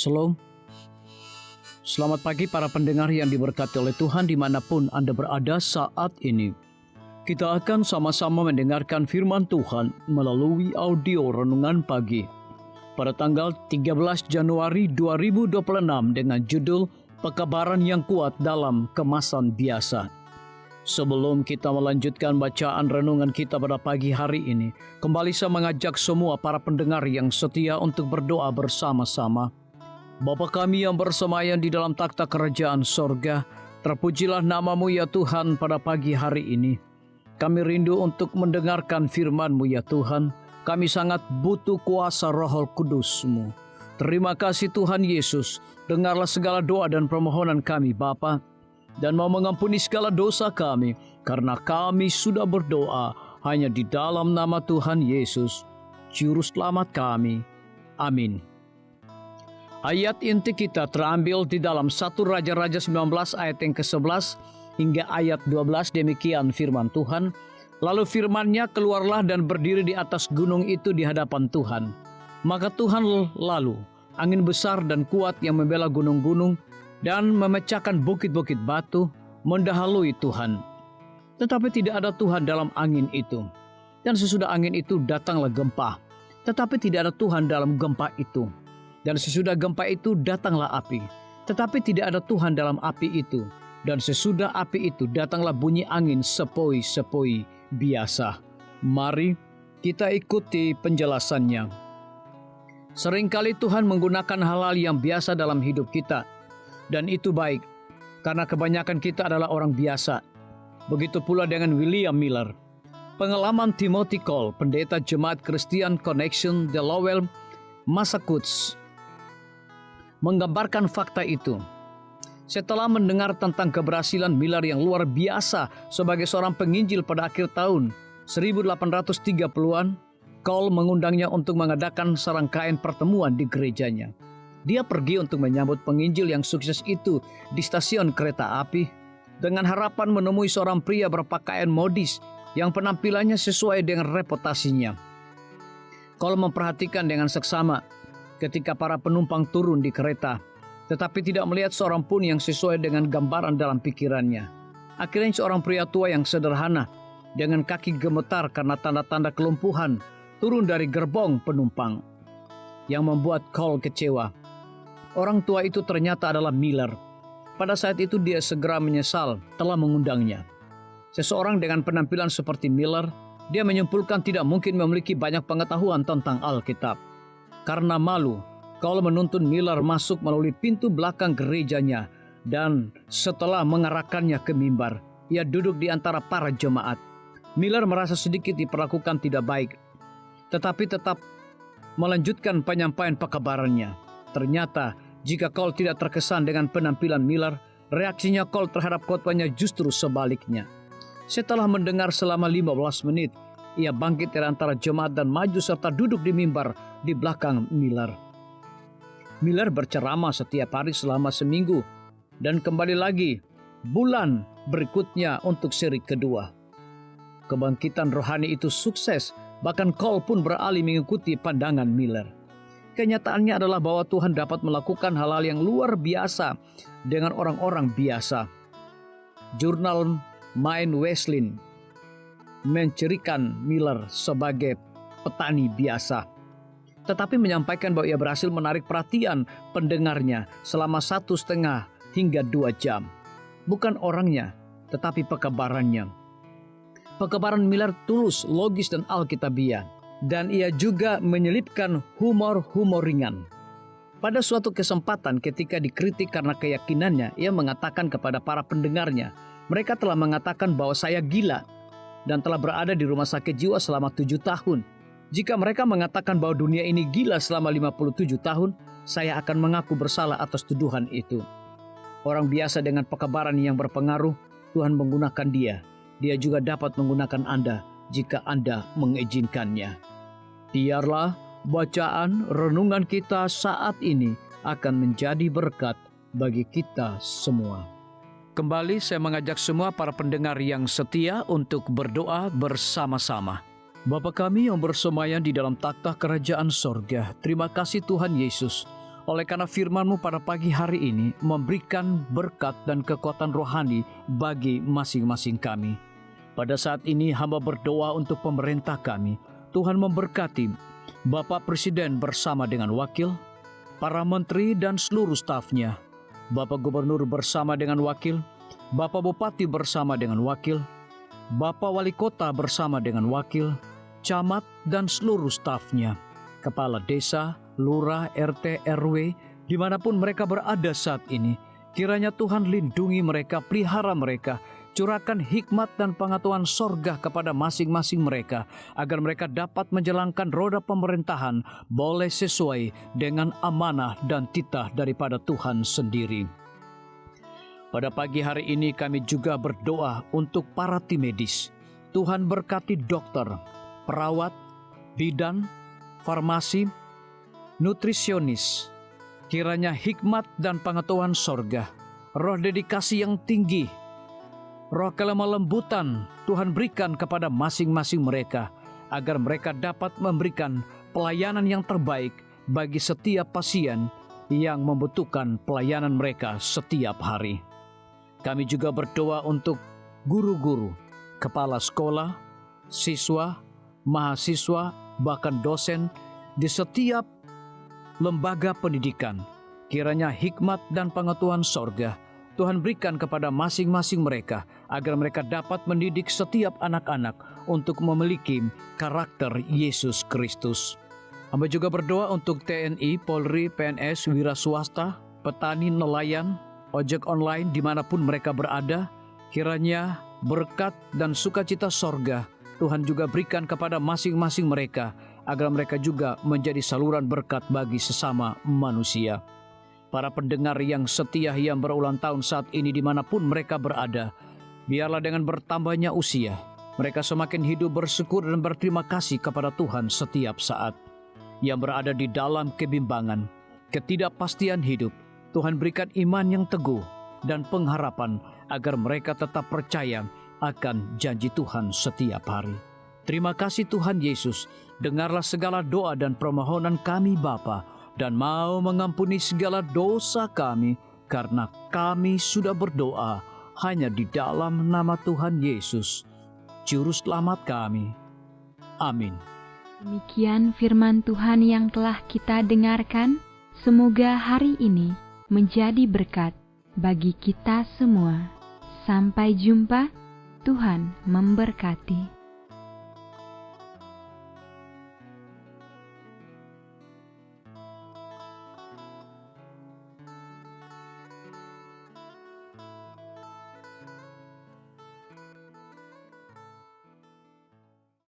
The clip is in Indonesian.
Shalom. Selamat pagi para pendengar yang diberkati oleh Tuhan dimanapun Anda berada saat ini. Kita akan sama-sama mendengarkan firman Tuhan melalui audio renungan pagi pada tanggal 13 Januari 2026 dengan judul Pekabaran yang Kuat dalam Kemasan Biasa. Sebelum kita melanjutkan bacaan renungan kita pada pagi hari ini, kembali saya mengajak semua para pendengar yang setia untuk berdoa bersama-sama. Bapa kami yang bersemayam di dalam takhta kerajaan sorga, terpujilah nama-Mu ya Tuhan pada pagi hari ini. Kami rindu untuk mendengarkan firman-Mu ya Tuhan. Kami sangat butuh kuasa Roh Kudus-Mu. Terima kasih Tuhan Yesus. Dengarlah segala doa dan permohonan kami Bapa, dan mau mengampuni segala dosa kami, karena kami sudah berdoa hanya di dalam nama Tuhan Yesus, Juru Selamat kami. Amin. Ayat inti kita terambil di dalam 1 Raja-Raja 19 ayat yang ke-11 hingga ayat 12, demikian firman Tuhan. Lalu firman-Nya keluarlah dan berdiri di atas gunung itu di hadapan Tuhan. Maka Tuhan lalu, angin besar dan kuat yang membela gunung-gunung dan memecahkan bukit-bukit batu, mendahului Tuhan. Tetapi tidak ada Tuhan dalam angin itu. Dan sesudah angin itu datanglah gempa. Tetapi tidak ada Tuhan dalam gempa itu. Dan sesudah gempa itu datanglah api. Tetapi tidak ada Tuhan dalam api itu. Dan sesudah api itu datanglah bunyi angin sepoi-sepoi biasa. Mari kita ikuti penjelasannya. Seringkali Tuhan menggunakan hal-hal yang biasa dalam hidup kita. Dan itu baik, karena kebanyakan kita adalah orang biasa. Begitu pula dengan William Miller. Pengalaman Timothy Cole, pendeta Jemaat Christian Connection di Lowell, Massachusetts, menggambarkan fakta itu. Setelah mendengar tentang keberhasilan Miller yang luar biasa sebagai seorang penginjil pada akhir tahun 1830-an, Cole mengundangnya untuk mengadakan serangkaian pertemuan di gerejanya. Dia pergi untuk menyambut penginjil yang sukses itu di stasiun kereta api dengan harapan menemui seorang pria berpakaian modis yang penampilannya sesuai dengan reputasinya. Cole memperhatikan dengan seksama ketika para penumpang turun di kereta, tetapi tidak melihat seorang pun yang sesuai dengan gambaran dalam pikirannya. Akhirnya seorang pria tua yang sederhana dengan kaki gemetar karena tanda-tanda kelumpuhan turun dari gerbong penumpang, yang membuat Cole kecewa. Orang tua itu ternyata adalah Miller. Pada saat itu dia segera menyesal telah mengundangnya. Seseorang dengan penampilan seperti Miller, dia menyimpulkan tidak mungkin memiliki banyak pengetahuan tentang Alkitab. Karena malu, Cole menuntun Miller masuk melalui pintu belakang gerejanya, dan setelah mengarahkannya ke mimbar, ia duduk di antara para jemaat. Miller merasa sedikit diperlakukan tidak baik, tetapi tetap melanjutkan penyampaian pekabarannya. Ternyata, jika Cole tidak terkesan dengan penampilan Miller, reaksinya Cole terhadap khotbahnya justru sebaliknya. Setelah mendengar selama 15 menit, ia bangkit dari antara jemaat dan maju serta duduk di mimbar di belakang Miller. Miller berceramah setiap hari selama seminggu dan kembali lagi bulan berikutnya untuk seri kedua. Kebangkitan rohani itu sukses, bahkan Cole pun beralih mengikuti pandangan Miller. Kenyataannya adalah bahwa Tuhan dapat melakukan hal-hal yang luar biasa dengan orang-orang biasa. Jurnal Mind Wesleyan mencirikan Miller sebagai petani biasa, tetapi menyampaikan bahwa ia berhasil menarik perhatian pendengarnya selama 1,5 hingga 2 jam. Bukan orangnya, tetapi pekabarannya. Pekabaran Miller tulus, logis, dan alkitabiah. Dan ia juga menyelipkan humor ringan. Pada suatu kesempatan ketika dikritik karena keyakinannya, ia mengatakan kepada para pendengarnya, mereka telah mengatakan bahwa saya gila dan telah berada di rumah sakit jiwa selama 7 tahun. Jika mereka mengatakan bahwa dunia ini gila selama 57 tahun, saya akan mengaku bersalah atas tuduhan itu. Orang biasa dengan pekabaran yang berpengaruh, Tuhan menggunakan dia. Dia juga dapat menggunakan Anda jika Anda mengizinkannya. Biarlah bacaan renungan kita saat ini akan menjadi berkat bagi kita semua. Kembali saya mengajak semua para pendengar yang setia untuk berdoa bersama-sama. Bapa kami yang bersemayam di dalam takhta kerajaan sorga, terima kasih Tuhan Yesus Oleh karena firman-Mu pada pagi hari ini memberikan berkat dan kekuatan rohani bagi masing-masing kami. Pada saat ini hamba berdoa untuk pemerintah kami. Tuhan memberkati Bapak Presiden bersama dengan wakil, para menteri dan seluruh stafnya, Bapak Gubernur bersama dengan wakil, Bapak Bupati bersama dengan wakil, Bapak Wali Kota bersama dengan wakil, camat dan seluruh stafnya, kepala desa, lurah, RT, RW, dimanapun mereka berada saat ini. Kiranya Tuhan lindungi mereka, pelihara mereka, curahkan hikmat dan pengetahuan sorga kepada masing-masing mereka, agar mereka dapat menjalankan roda pemerintahan boleh sesuai dengan amanah dan titah daripada Tuhan sendiri. Pada pagi hari ini kami juga berdoa untuk para tim medis. Tuhan berkati dokter, perawat, bidan, farmasi, nutrisionis. Kiranya hikmat dan pengetahuan sorga, roh dedikasi yang tinggi, roh kelemah lembutan Tuhan berikan kepada masing-masing mereka, agar mereka dapat memberikan pelayanan yang terbaik bagi setiap pasien yang membutuhkan pelayanan mereka setiap hari. Kami juga berdoa untuk guru-guru, kepala sekolah, siswa, mahasiswa, bahkan dosen di setiap lembaga pendidikan. Kiranya hikmat dan pengetahuan sorga Tuhan berikan kepada masing-masing mereka, agar mereka dapat mendidik setiap anak-anak untuk memiliki karakter Yesus Kristus. Hamba juga berdoa untuk TNI, Polri, PNS, wira swasta, petani, nelayan, ojek online dimanapun mereka berada. Kiranya berkat dan sukacita sorga Tuhan juga berikan kepada masing-masing mereka, agar mereka juga menjadi saluran berkat bagi sesama manusia. Para pendengar yang setia yang berulang tahun saat ini dimanapun mereka berada, biarlah dengan bertambahnya usia, mereka semakin hidup bersyukur dan berterima kasih kepada Tuhan setiap saat. Yang berada di dalam kebimbangan, ketidakpastian hidup, Tuhan berikan iman yang teguh dan pengharapan, agar mereka tetap percaya akan janji Tuhan setiap hari. Terima kasih Tuhan Yesus, dengarlah segala doa dan permohonan kami Bapa, dan mau mengampuni segala dosa kami, karena kami sudah berdoa hanya di dalam nama Tuhan Yesus, Juru Selamat kami. Amin. Demikian firman Tuhan yang telah kita dengarkan. Semoga hari ini menjadi berkat bagi kita semua. Sampai jumpa, Tuhan memberkati.